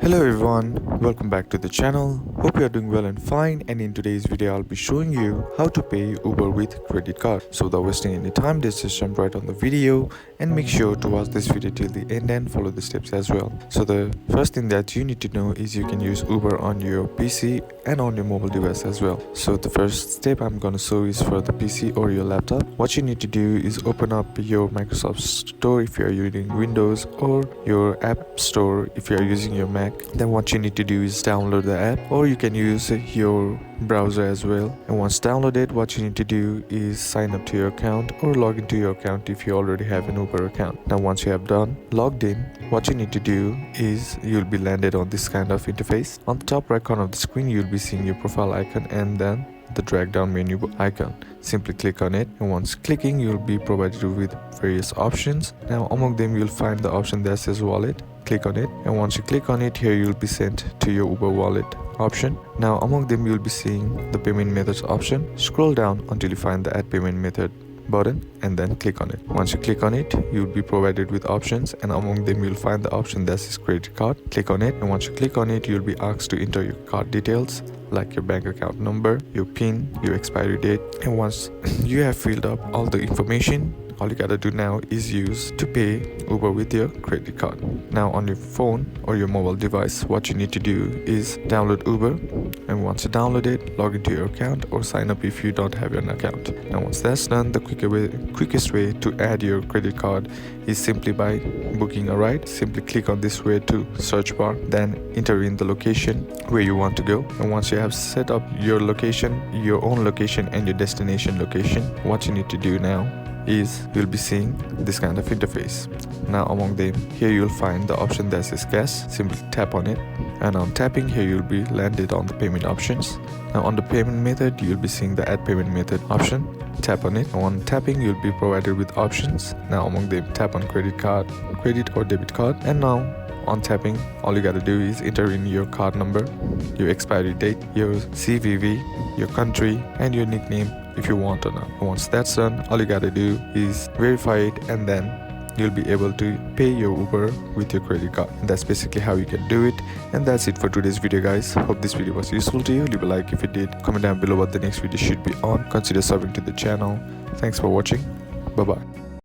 Hello everyone, welcome back to the channel. Hope you are doing well and fine, and in today's video I'll be showing you how to pay Uber with credit card. So without wasting any time, let's just jump right on the video and make sure to watch this video till the end and follow the steps as well. So the first thing that you need to know is you can use Uber on your PC and on your mobile device as well. So the first step I'm gonna show is for the PC or your laptop. What you need to do is open up your Microsoft Store if you are using Windows, or your App Store if you are using your Mac. Then what you need to do is download the app, or you can use your browser as well. And once downloaded, what you need to do is sign up to your account or log into your account if you already have an Uber account. Now once you have done logged in, what you need to do is you'll be landed on this kind of interface. On the top right corner of the screen, you'll be seeing your profile icon and then the drag down menu icon. Simply click on it, and once clicking, you'll be provided with various options. Now among them, you'll find the option that says wallet. Click on it, and once you click on it, here you'll be sent to your Uber wallet option. Now among them, you'll be seeing the payment methods option. Scroll down until you find the add payment method button and then click on it. Once you click on it, you'll be provided with options, and among them you'll find the option that says credit card. Click on it, and once you click on it, you'll be asked to enter your card details like your bank account number, your PIN, your expiry date. And once you have filled up all the information, all you gotta do now is use to pay Uber with your credit card. Now on your phone or your mobile device, what you need to do is download Uber, and once you download it, log into your account or sign up if you don't have an account. Now once that's done, the quickest way to add your credit card is simply by booking a ride. Simply click on this way to search bar, then enter in the location where you want to go. And once you have set up your location, your own location and your destination location, what you need to do now is you'll be seeing this kind of interface. Now among them, here you'll find the option that says cash. Simply tap on it, and on tapping here you'll be landed on the payment options. Now on the payment method, you'll be seeing the add payment method option. Tap on it. On tapping, you'll be provided with options. Now among them, tap on credit card, credit or debit card. And now on tapping, all you gotta do is enter in your card number, your expiry date, your CVV, your country, and your nickname if you want or not. Once that's done, all you gotta do is verify it, and then you'll be able to pay your Uber with your credit card. And that's basically how you can do it. And that's it for today's video, guys. Hope this video was useful to you. Leave a like if it did. Comment down below what the next video should be on. Consider subbing to the channel. Thanks for watching. Bye bye.